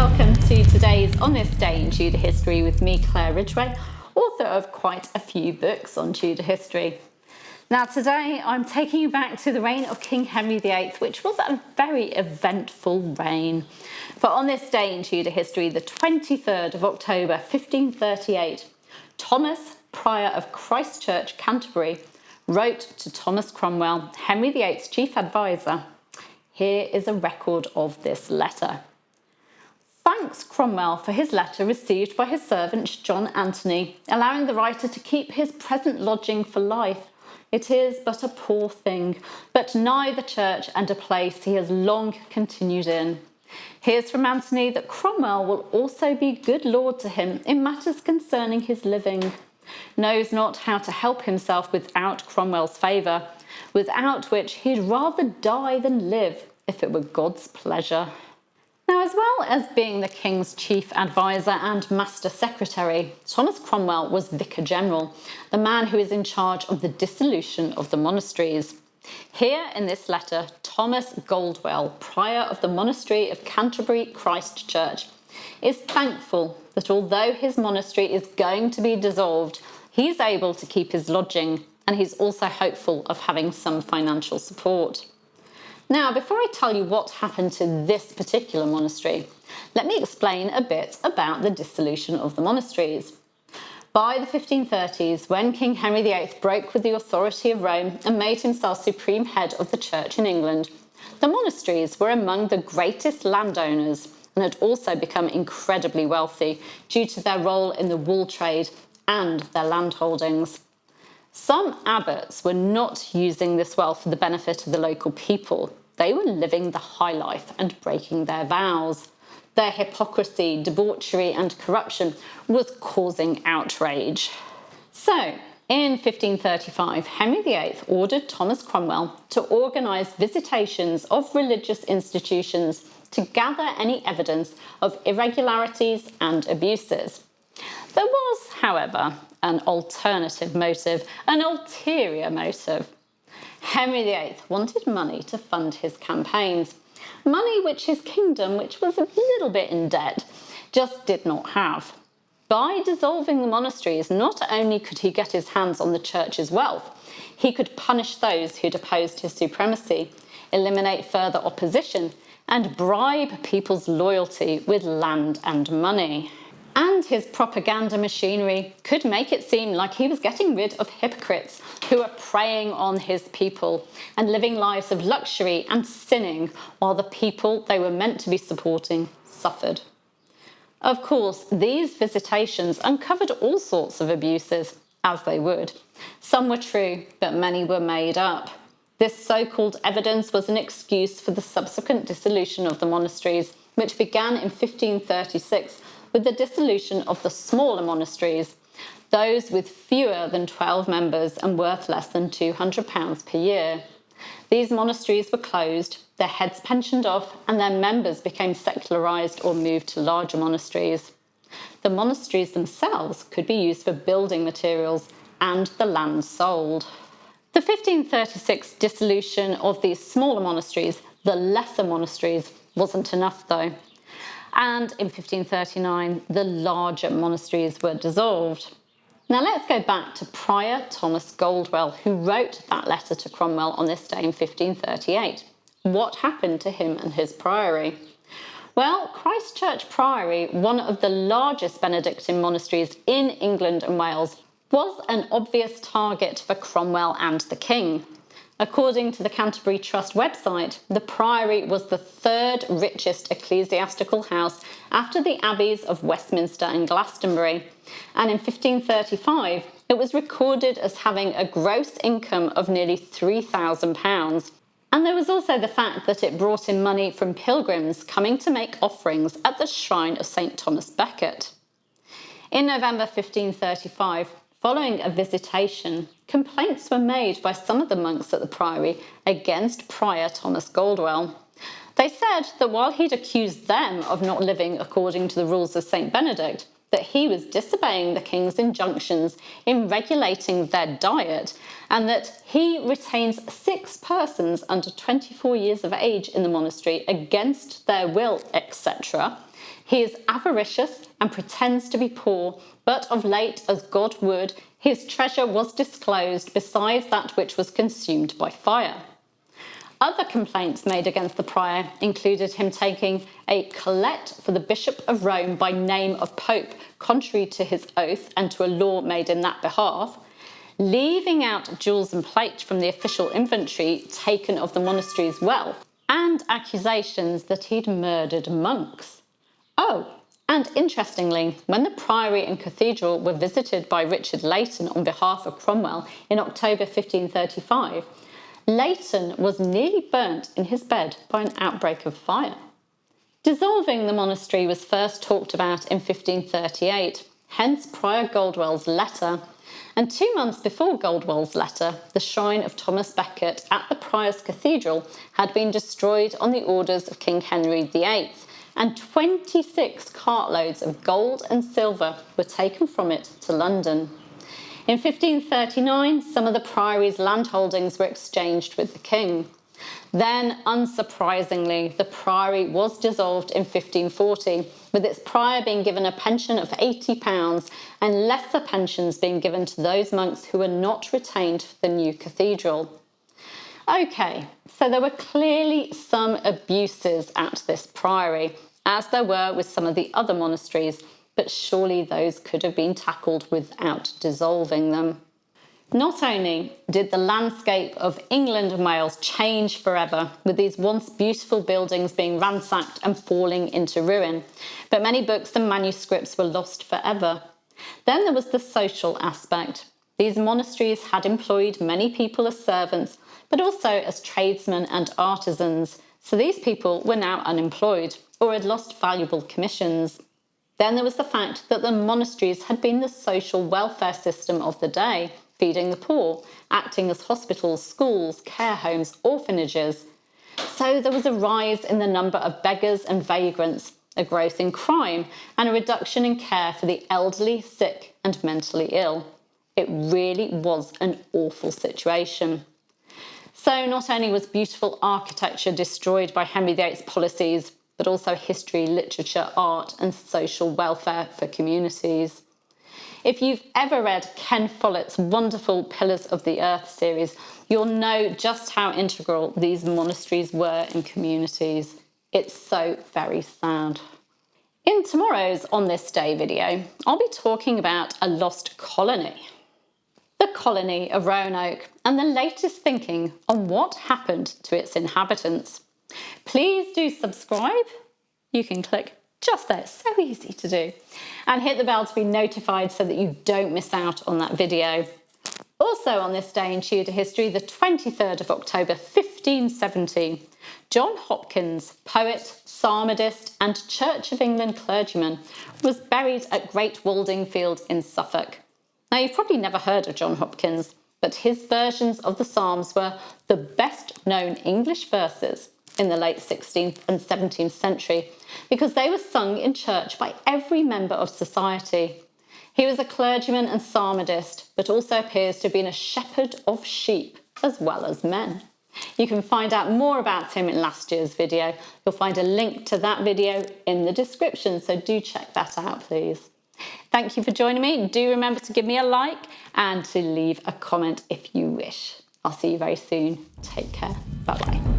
welcome to today's On This Day in Tudor History with me, Claire Ridgway, author of quite a few books on Tudor history. Now today I'm taking you back to the reign of King Henry VIII, which was a very eventful reign. For on this day in Tudor history, the 23rd of October 1538, Thomas, Prior of Christ Church, Canterbury, wrote to Thomas Cromwell, Henry VIII's chief advisor. Here is a record of this letter. Thanks Cromwell for his letter received by his servant John Anthony, allowing the writer to keep his present lodging for life. It is but a poor thing, but nigh the church and a place he has long continued in. Here's from Anthony that Cromwell will also be good lord to him in matters concerning his living. Knows not how to help himself without Cromwell's favour, without which he'd rather die than live, if it were God's pleasure. Now, as well as being the King's chief advisor and master secretary, Thomas Cromwell was Vicar General, the man who is in charge of the dissolution of the monasteries. Here in this letter, Thomas Goldwell, Prior of the Monastery of Canterbury, Christ Church, is thankful that although his monastery is going to be dissolved, he's able to keep his lodging, and he's also hopeful of having some financial support. Now, before I tell you what happened to this particular monastery, let me explain a bit about the dissolution of the monasteries. By the 1530s, when King Henry VIII broke with the authority of Rome and made himself supreme head of the church in England, the monasteries were among the greatest landowners and had also become incredibly wealthy due to their role in the wool trade and their land holdings. Some abbots were not using this wealth for the benefit of the local people. They were living the high life and breaking their vows. Their hypocrisy, debauchery and corruption was causing outrage. So, in 1535, Henry VIII ordered Thomas Cromwell to organise visitations of religious institutions to gather any evidence of irregularities and abuses. There was, however, an alternative motive, an ulterior motive. Henry VIII wanted money to fund his campaigns, money which his kingdom, which was a little bit in debt, just did not have. By dissolving the monasteries, not only could he get his hands on the church's wealth, he could punish those who'd opposed his supremacy, eliminate further opposition, and bribe people's loyalty with land and money. And his propaganda machinery could make it seem like he was getting rid of hypocrites who were preying on his people and living lives of luxury and sinning while the people they were meant to be supporting suffered. Of course, these visitations uncovered all sorts of abuses, as they would. Some were true, but many were made up. This so-called evidence was an excuse for the subsequent dissolution of the monasteries, which began in 1536 with the dissolution of the smaller monasteries, those with fewer than 12 members and worth less than £200 per year. These monasteries were closed, their heads pensioned off, and their members became secularised or moved to larger monasteries. The monasteries themselves could be used for building materials and the land sold. The 1536 dissolution of these smaller monasteries, the lesser monasteries, wasn't enough though. And in 1539, the larger monasteries were dissolved. Now let's go back to Prior Thomas Goldwell, who wrote that letter to Cromwell on this day in 1538. What happened to him and his priory? Well, Christ Church Priory, one of the largest Benedictine monasteries in England and Wales, was an obvious target for Cromwell and the king. According to the Canterbury Trust website, the priory was the third richest ecclesiastical house after the abbeys of Westminster and Glastonbury, and in 1535 it was recorded as having a gross income of nearly £3,000. And there was also the fact that it brought in money from pilgrims coming to make offerings at the shrine of St Thomas Becket. In November 1535, following a visitation, complaints were made by some of the monks at the priory against Prior Thomas Goldwell. They said that while he'd accused them of not living according to the rules of St Benedict, that he was disobeying the king's injunctions in regulating their diet, and that he retains 6 persons under 24 years of age in the monastery against their will, etc. He is avaricious and pretends to be poor, but of late, as God would, his treasure was disclosed besides that which was consumed by fire. Other complaints made against the prior included him taking a collect for the Bishop of Rome by name of Pope, contrary to his oath and to a law made in that behalf, leaving out jewels and plate from the official inventory taken of the monastery's wealth, and accusations that he'd murdered monks. Oh, and interestingly, when the priory and cathedral were visited by Richard Leighton on behalf of Cromwell in October 1535, Leighton was nearly burnt in his bed by an outbreak of fire. Dissolving the monastery was first talked about in 1538, hence Prior Goldwell's letter, and 2 months before Goldwell's letter, the shrine of Thomas Becket at the Prior's Cathedral had been destroyed on the orders of King Henry VIII, and 26 cartloads of gold and silver were taken from it to London. In 1539, some of the priory's landholdings were exchanged with the king. Then, unsurprisingly, the priory was dissolved in 1540, with its prior being given a pension of £80 and lesser pensions being given to those monks who were not retained for the new cathedral. Okay, so there were clearly some abuses at this priory, as there were with some of the other monasteries, but surely those could have been tackled without dissolving them. Not only did the landscape of England and Wales change forever, with these once beautiful buildings being ransacked and falling into ruin, but many books and manuscripts were lost forever. Then there was the social aspect. These monasteries had employed many people as servants, but also as tradesmen and artisans, so these people were now unemployed or had lost valuable commissions. Then there was the fact that the monasteries had been the social welfare system of the day, feeding the poor, acting as hospitals, schools, care homes, orphanages. So there was a rise in the number of beggars and vagrants, a growth in crime, and a reduction in care for the elderly, sick, and mentally ill. It really was an awful situation. So not only was beautiful architecture destroyed by Henry VIII's policies, but also history, literature, art, and social welfare for communities. If you've ever read Ken Follett's wonderful Pillars of the Earth series, you'll know just how integral these monasteries were in communities. It's so very sad. In tomorrow's On This Day video, I'll be talking about a lost colony. The colony of Roanoke and the latest thinking on what happened to its inhabitants. Please do subscribe. You can click just there, it's so easy to do. And hit the bell to be notified so that you don't miss out on that video. Also on this day in Tudor history, the 23rd of October 1570, John Hopkins, poet, psalmodist and Church of England clergyman, was buried at Great Waldingfield in Suffolk. Now, you've probably never heard of John Hopkins, but his versions of the Psalms were the best known English verses in the late 16th and 17th century because they were sung in church by every member of society. He was a clergyman and psalmodist, but also appears to have been a shepherd of sheep as well as men. You can find out more about him in last year's video. You'll find a link to that video in the description, so do check that out, please. Thank you for joining me. Do remember to give me a like and to leave a comment if you wish. I'll see you very soon. Take care. Bye-bye.